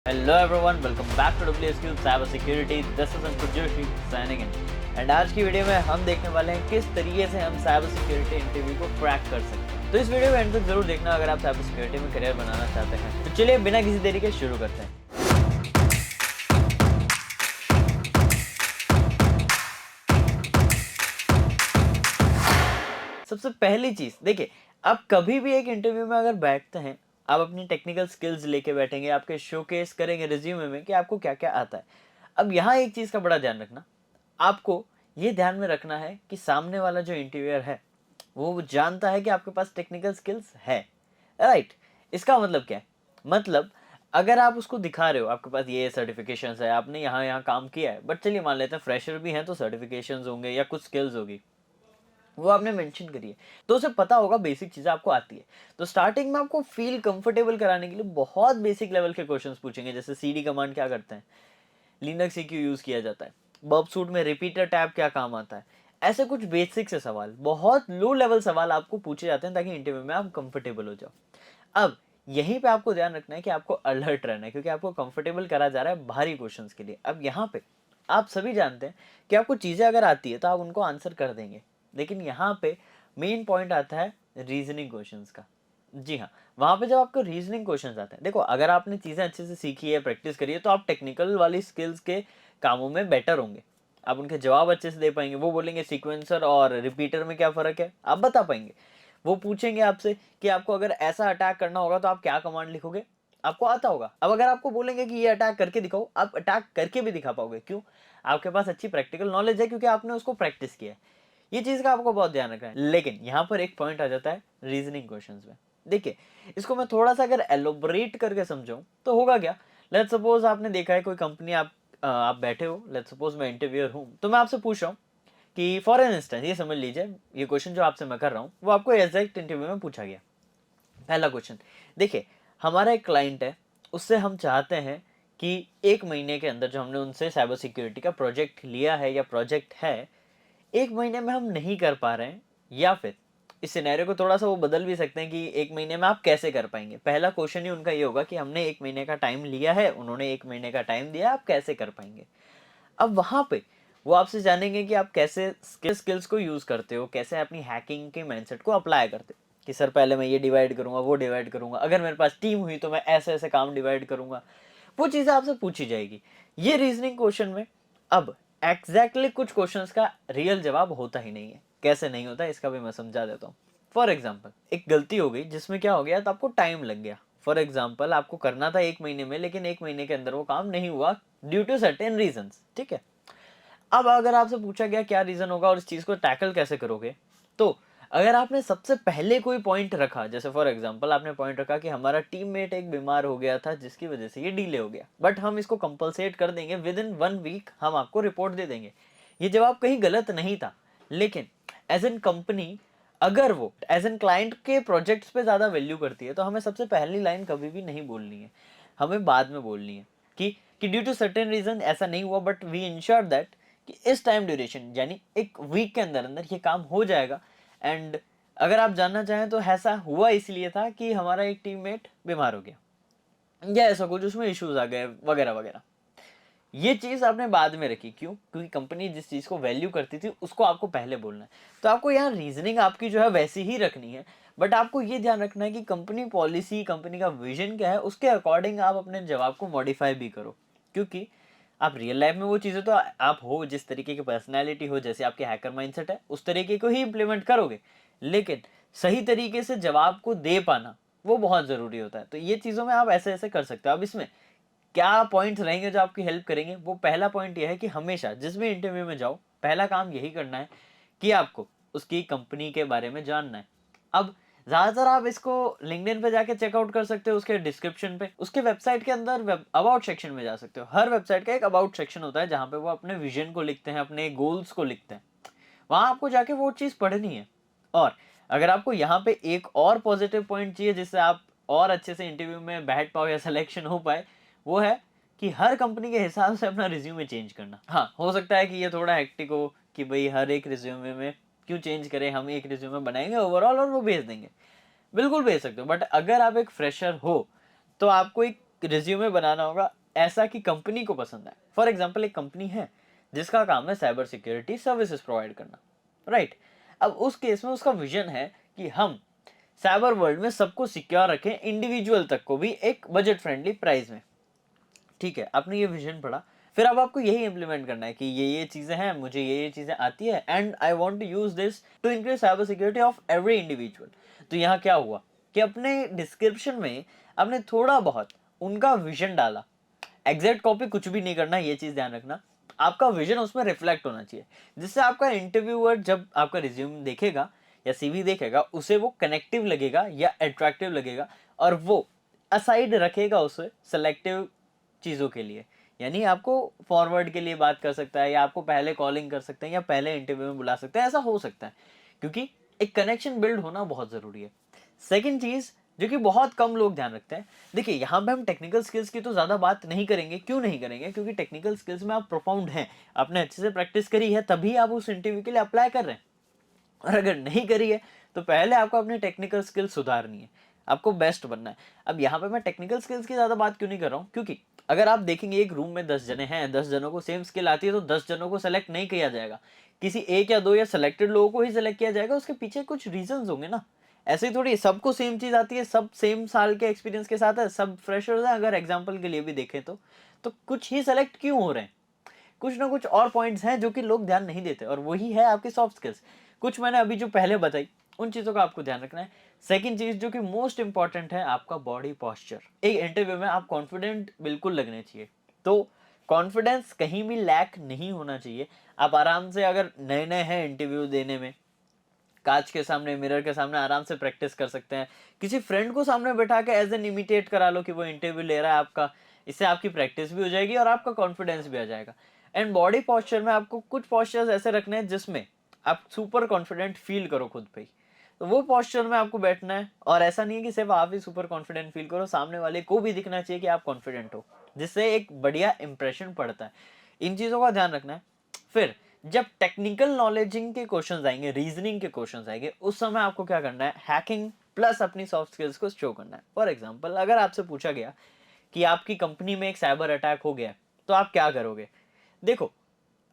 Hello everyone, welcome back to WSQ Cyber Security. This is Ankur Joshi signing in. And आज की video में हम देखने वाले हैं किस तरीके से हम साइबर सिक्योरिटी इंटरव्यू को क्रैक कर सकते हैं। तो इस वीडियो में एंड तक जरूर देखना अगर आप साइबर सिक्योरिटी में करियर बनाना चाहते हैं। तो चलिए बिना किसी देरी के शुरू करते हैं। सबसे पहली चीज देखिए, आप कभी भी एक इंटरव्यू में अगर बैठते हैं, आप अपनी टेक्निकल स्किल्स लेके बैठेंगे, आपके शोकेस करेंगे रिज्यूमे में कि आपको क्या क्या आता है। अब यहाँ एक चीज का बड़ा ध्यान रखना, आपको ये ध्यान में रखना है कि सामने वाला जो इंटरव्यूअर है वो जानता है कि आपके पास टेक्निकल स्किल्स है, राइट। इसका मतलब क्या है? मतलब अगर आप उसको दिखा रहे हो आपके पास ये सर्टिफिकेशन है, आपने यहाँ यहाँ काम किया है, बट चलिए मान लेते हैं फ्रेशर भी हैं तो सर्टिफिकेशन होंगे या कुछ स्किल्स होगी, वो आपने मेंशन करी है, तो उसे पता होगा बेसिक चीजें आपको आती है। तो स्टार्टिंग में आपको फील कंफर्टेबल कराने के लिए बहुत बेसिक लेवल के क्वेश्चंस पूछेंगे, जैसे सीडी कमांड क्या करते हैं, लिनक्स से क्यों यूज किया जाता है, बर्ब सूट में रिपीटर टैब क्या काम आता है। ऐसे कुछ बेसिक से सवाल, बहुत लो लेवल सवाल आपको पूछे जाते हैं ताकि इंटरव्यू में आप कंफर्टेबल हो जाओ। अब यहीं पे आपको ध्यान रखना है कि आपको अलर्ट रहना है, क्योंकि आपको कंफर्टेबल करा जा रहा है भारी क्वेश्चंस के लिए। अब यहाँ पे आप सभी जानते हैं कि आपको चीजें अगर आती है तो आप उनको आंसर कर देंगे, लेकिन यहाँ पे मेन पॉइंट आता है रीजनिंग क्वेश्चंस का। जी हाँ, वहां पे जब आपको रीजनिंग क्वेश्चंस आते हैं, देखो अगर आपने चीजें अच्छे से सीखी है, प्रैक्टिस करी है, तो आप टेक्निकल वाली स्किल्स के कामों में बेटर होंगे, आप उनके जवाब अच्छे से दे पाएंगे। वो बोलेंगे सीक्वेंसर और रिपीटर में क्या फर्क है, आप बता पाएंगे। वो पूछेंगे आपसे कि आपको अगर ऐसा अटैक करना होगा तो आप क्या कमांड लिखोगे, आपको आता होगा। अब अगर आपको बोलेंगे कि ये अटैक करके दिखाओ, आप अटैक करके भी दिखा पाओगे। क्यों? आपके पास अच्छी प्रैक्टिकल नॉलेज है, क्योंकि आपने उसको प्रैक्टिस किया है। ये चीज का आपको बहुत ध्यान रखना है। लेकिन यहाँ पर एक पॉइंट आ जाता है रीजनिंग क्वेश्चंस में। देखिए, इसको मैं थोड़ा सा अगर एलोबरेट करके समझाऊं तो होगा क्या। लेट्स सपोज आपने देखा है कोई कंपनी, आप बैठे हो, लेट्स सपोज मैं इंटरव्यूअर हूं, तो मैं आपसे पूछ रहा हूं कि फॉर एन इंस्टेंस ये समझ लीजिए, ये क्वेश्चन जो आपसे मैं कर रहा हूं वो आपको एग्जैक्ट इंटरव्यू में पूछा गया। पहला क्वेश्चन, देखिए हमारा एक क्लाइंट है, उससे हम चाहते हैं कि एक महीने के अंदर जो हमने उनसे साइबर सिक्योरिटी का प्रोजेक्ट लिया है या प्रोजेक्ट है, एक महीने में हम नहीं कर पा रहे हैं, या फिर इस सिनेरियो को थोड़ा सा वो बदल भी सकते हैं कि एक महीने में आप कैसे कर पाएंगे। पहला क्वेश्चन ही उनका ये होगा कि हमने एक महीने का टाइम लिया है, उन्होंने एक महीने का टाइम दिया, आप कैसे कर पाएंगे। अब वहां पे वो आपसे जानेंगे कि आप कैसे स्किल्स को यूज करते हो, कैसे अपनी हैकिंग के माइंडसेट को अप्लाई करते हो, कि सर पहले मैं ये डिवाइड करूंगा, वो डिवाइड करूंगा, अगर मेरे पास टीम हुई तो मैं ऐसे ऐसे काम डिवाइड करूंगा। वो चीजें आपसे पूछी जाएगी ये रीजनिंग क्वेश्चन में। अब एग्जैक्टली कुछ क्वेश्चंस का रियल जवाब होता ही नहीं है। कैसे नहीं होता इसका भी मैं समझा देता हूँ। फॉर एग्जाम्पल, एक गलती हो गई जिसमें क्या हो गया, तो आपको टाइम लग गया। फॉर एग्जाम्पल, आपको करना था एक महीने में, लेकिन एक महीने के अंदर वो काम नहीं हुआ ड्यू टू सर्टेन रीजंस, ठीक है। अब अगर आपसे पूछा गया क्या रीजन होगा और इस चीज को टैकल कैसे करोगे, तो अगर आपने सबसे पहले कोई पॉइंट रखा, जैसे फॉर एग्जांपल आपने पॉइंट रखा कि हमारा टीममेट एक बीमार हो गया था जिसकी वजह से ये डिले हो गया, बट हम इसको कंपलसेट कर देंगे, विद इन 1 वीक हम आपको रिपोर्ट दे देंगे। ये जवाब कहीं गलत नहीं था, लेकिन एज एन कंपनी अगर वो एज एन क्लाइंट के प्रोजेक्ट्स पे ज्यादा वैल्यू करती है, तो हमें सबसे पहली लाइन कभी भी नहीं बोलनी है, हमें बाद में बोलनी है कि ड्यू टू सर्टेन रीजन ऐसा नहीं हुआ, बट वी इंश्योर दैट कि इस टाइम ड्यूरेशन यानी एक वीक के अंदर अंदर ये काम हो जाएगा। एंड अगर आप जानना चाहें तो ऐसा हुआ इसलिए था कि हमारा एक टीममेट बीमार हो गया, या ऐसा कुछ उसमें इश्यूज आ गए वगैरह वगैरह। ये चीज आपने बाद में रखी, क्यों? क्योंकि कंपनी जिस चीज को वैल्यू करती थी उसको आपको पहले बोलना है। तो आपको यहाँ रीजनिंग आपकी जो है वैसी ही रखनी है, बट आपको ये ध्यान रखना है कि कंपनी पॉलिसी, कंपनी का विजन क्या है, उसके अकॉर्डिंग आप अपने जवाब को मॉडिफाई भी करो। क्योंकि आप रियल लाइफ में वो चीजें तो आप हो, जिस तरीके की पर्सनैलिटी हो, जैसे आपके हैकर माइंडसेट है, उस तरीके को ही इंप्लीमेंट करोगे, लेकिन सही तरीके से जवाब को दे पाना वो बहुत जरूरी होता है। तो ये चीजों में आप ऐसे ऐसे कर सकते हो। अब इसमें क्या पॉइंट्स रहेंगे जो आपकी हेल्प करेंगे, वो पहला पॉइंट यह है कि हमेशा जिस भी इंटरव्यू में जाओ, पहला काम यही करना है कि आपको उसकी कंपनी के बारे में जानना है। अब ज्यादातर आप इसको लिंक्डइन पे जाके चेकआउट कर सकते हो, उसके डिस्क्रिप्शन पे, उसके वेबसाइट के अंदर अबाउट सेक्शन में जा सकते हो। हर वेबसाइट का एक अबाउट सेक्शन होता है जहां पे वो अपने विजन को लिखते हैं, अपने गोल्स को लिखते हैं। वहां आपको जाके वो चीज पढ़नी है। और अगर आपको यहाँ पे एक और पॉजिटिव पॉइंट चाहिए जिससे आप और अच्छे से इंटरव्यू में बैठ पाओ या सिलेक्शन हो पाए, वो है कि हर कंपनी के हिसाब से अपना रिज्यूमे चेंज करना। हाँ, हो सकता है कि ये थोड़ा हेक्टिक हो कि भाई हर एक रिज्यूमे में क्यों चेंज करें, हम एक रिज्यूमे बनाएंगे ओवरऑल और वो भेज देंगे। बिल्कुल भेज सकते हो, बट अगर आप एक फ्रेशर हो तो आपको एक रिज्यूमे बनाना होगा ऐसा कि कंपनी को पसंद आए। फॉर एग्जाम्पल एक कंपनी है जिसका काम है साइबर सिक्योरिटी सर्विसेज प्रोवाइड करना, राइट। अब उस केस में उसका विजन है कि हम साइबर वर्ल्ड में सबको सिक्योर रखें, इंडिविजुअल तक को भी एक बजट फ्रेंडली प्राइस में। ठीक है, आपने ये विजन पढ़ा, फिर अब आपको यही इंप्लीमेंट करना है कि ये चीजें हैं, मुझे ये चीजें आती है, and I want to use this to increase cyber security of every individual. तो यहाँ क्या हुआ कि अपने डिस्क्रिप्शन में आपने थोड़ा बहुत उनका विजन डाला। एग्जैक्ट कॉपी कुछ भी नहीं करना, ये चीज ध्यान रखना, आपका विजन उसमें रिफ्लेक्ट होना चाहिए, जिससे आपका इंटरव्यूअर जब आपका रिज्यूम देखेगा या सीवी देखेगा उसे वो कनेक्टिव लगेगा या अट्रैक्टिव लगेगा, और वो असाइड रखेगा उसे सेलेक्टिव चीज़ों के लिए। यानी आपको फॉरवर्ड के लिए बात कर सकता है, या आपको पहले कॉलिंग कर सकते हैं, या पहले इंटरव्यू में बुला सकते हैं, ऐसा हो सकता है, क्योंकि एक कनेक्शन बिल्ड होना बहुत ज़रूरी है। सेकेंड चीज़ जो कि बहुत कम लोग ध्यान रखते हैं, देखिए यहाँ पे हम टेक्निकल स्किल्स की तो ज़्यादा बात नहीं करेंगे। क्यों नहीं करेंगे? क्योंकि टेक्निकल स्किल्स में आप प्रोफाउंड हैं, आपने अच्छे से प्रैक्टिस करी है, तभी आप उस इंटरव्यू के लिए अप्लाई कर रहे हैं। और अगर नहीं करी है तो पहले आपको अपनी टेक्निकल स्किल्स सुधारनी है, आपको बेस्ट बनना है। अब यहाँ पे मैं टेक्निकल स्किल्स की ज़्यादा बात क्यों नहीं कर रहा हूँ, क्योंकि अगर आप देखेंगे एक रूम में 10 जने हैं, 10 जनों को सेम स्किल आती है, तो 10 जनों को सेलेक्ट नहीं किया जाएगा, किसी एक या दो या सिलेक्टेड लोगों को ही सिलेक्ट किया जाएगा। उसके पीछे कुछ रीजंस होंगे ना। ऐसे ही थोड़ी सबको सेम चीज़ आती है, सब सेम साल के एक्सपीरियंस के साथ है, सब फ्रेशर्स हैं, अगर एग्जाम्पल के लिए भी देखें तो कुछ ही सेलेक्ट क्यों हो रहे हैं? कुछ ना कुछ और पॉइंट्स हैं जो कि लोग ध्यान नहीं देते, और वही है आपकी सॉफ्ट स्किल्स। कुछ मैंने अभी जो पहले बताई उन चीज़ों का आपको ध्यान रखना है। सेकंड चीज़ जो कि मोस्ट इंपॉर्टेंट है, आपका बॉडी पोस्चर। एक इंटरव्यू में आप कॉन्फिडेंट बिल्कुल लगने चाहिए, तो कॉन्फिडेंस कहीं भी लैक नहीं होना चाहिए। आप आराम से, अगर नए नए हैं इंटरव्यू देने में, कांच के सामने, मिरर के सामने आराम से प्रैक्टिस कर सकते हैं। किसी फ्रेंड को सामने बैठा के एज एन इमिटेट करा लो कि वो इंटरव्यू ले रहा है आपका, इससे आपकी प्रैक्टिस भी हो जाएगी और आपका कॉन्फिडेंस भी आ जाएगा। एंड बॉडी पोस्चर में आपको कुछ पोस्चर्स ऐसे रखने हैं जिसमें आप सुपर कॉन्फिडेंट फील करो खुद पे ही, तो वो पोस्चर में आपको बैठना है। और ऐसा नहीं है कि सिर्फ आप ही सुपर कॉन्फिडेंट फील करो, सामने वाले को भी दिखना चाहिए कि आप कॉन्फिडेंट हो, जिससे एक बढ़िया इंप्रेशन पड़ता है। इन चीज़ों का ध्यान रखना है। फिर जब टेक्निकल नॉलेजिंग के क्वेश्चंस आएंगे, रीजनिंग के क्वेश्चंस आएंगे, उस समय आपको क्या करना है, हैकिंग प्लस अपनी सॉफ्ट स्किल्स को शो करना है। फॉर एग्जांपल, अगर आपसे पूछा गया कि आपकी कंपनी में एक साइबर अटैक हो गया, तो आप क्या करोगे? देखो,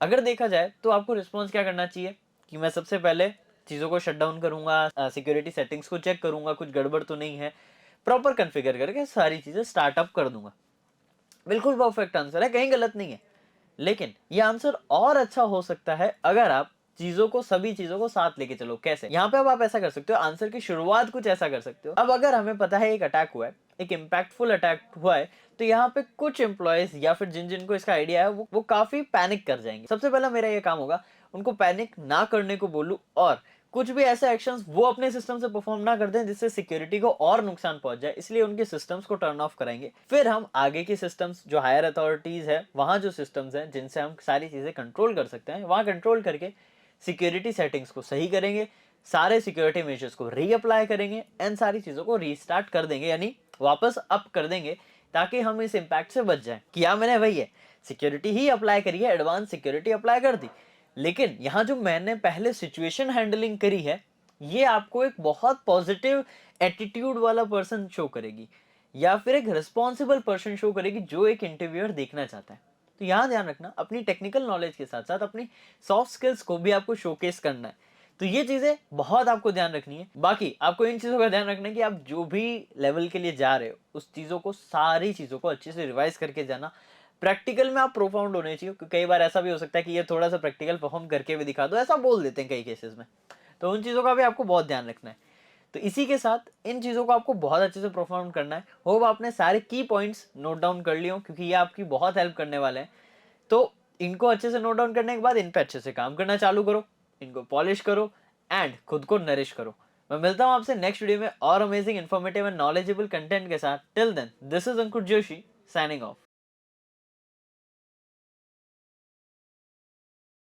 अगर देखा जाए तो आपको रिस्पॉन्स क्या करना चाहिए कि मैं सबसे पहले चीज़ों को शट डाउन करूंगा, सिक्योरिटी सेटिंग्स को चेक करूंगा, कुछ गड़बड़ तो नहीं है, प्रॉपर कॉन्फ़िगर करके सारी चीज़ें स्टार्टअप कर दूंगा। बिल्कुल परफेक्ट आंसर है, कहीं गलत नहीं है। लेकिन ये आंसर और अच्छा हो सकता है अगर आप चीजों को, सभी चीजों को साथ लेके चलो। कैसे? यहाँ पे अब आप ऐसा कर सकते हो, आंसर की शुरुआत कुछ ऐसा कर सकते हो। अब अगर हमें पता है एक अटैक हुआ है, एक इम्पैक्टफुल अटैक हुआ है, तो यहाँ पे कुछ एम्प्लॉयज या फिर जिन जिनको इसका आइडिया है वो काफी पैनिक कर जाएंगे। सबसे पहला मेरा ये काम होगा उनको पैनिक ना करने को बोलूं, और कुछ भी ऐसे एक्शंस वो अपने सिस्टम से परफॉर्म ना कर दें जिससे सिक्योरिटी को और नुकसान पहुंच जाए, इसलिए उनके सिस्टम्स को टर्न ऑफ कराएंगे। फिर हम आगे की सिस्टम्स, जो हायर अथॉरिटीज है, वहां जो सिस्टम्स हैं जिनसे हम सारी चीजें कंट्रोल कर सकते हैं, वहां कंट्रोल करके सिक्योरिटी सेटिंग्स को सही करेंगे, सारे सिक्योरिटी मेजर्स को रीअप्लाई करेंगे, एंड सारी चीजों को रीस्टार्ट कर देंगे, यानी वापस अप कर देंगे, ताकि हम इस इम्पैक्ट से बच जाएं। किया मैंने वही है, सिक्योरिटी ही अप्लाई करी है, एडवांस सिक्योरिटी अप्लाई कर दी। लेकिन यहाँ जो मैंने पहले सिचुएशन हैंडलिंग करी है, ये आपको एक बहुत पॉजिटिव एटीट्यूड वाला पर्सन शो करेगी, या फिर एक रिस्पॉन्सिबल पर्सन शो करेगी जो एक इंटरव्यूअर देखना चाहता है। तो यहाँ ध्यान रखना, अपनी टेक्निकल नॉलेज के साथ साथ अपनी सॉफ्ट स्किल्स को भी आपको शोकेस करना है। तो ये चीजें बहुत आपको ध्यान रखनी है। बाकी आपको इन चीजों का ध्यान रखना है कि आप जो भी लेवल के लिए जा रहे हो, उस चीजों को, सारी चीजों को अच्छे से रिवाइज करके जाना। प्रैक्टिकल में आप प्रोफाउंड होने चाहिए, क्योंकि कई बार ऐसा भी हो सकता है कि ये थोड़ा सा प्रैक्टिकल परफॉर्म करके भी दिखा दो, ऐसा बोल देते हैं कई केसेस में। तो उन चीज़ों का भी आपको बहुत ध्यान रखना है। तो इसी के साथ इन चीज़ों को आपको बहुत अच्छे से परफॉर्म करना है। होप आपने सारे की पॉइंट्स नोट डाउन कर लिए हो, क्योंकि ये आपकी बहुत हेल्प करने वाले हैं। तो इनको अच्छे से नोट डाउन करने के बाद इन पे अच्छे से काम करना चालू करो, इनको पॉलिश करो, एंड खुद को नरिश करो। मैं मिलता हूं आपसे नेक्स्ट वीडियो में और amazing, informative and knowledgeable content के साथ। Till then, this is Ankur Joshi signing of.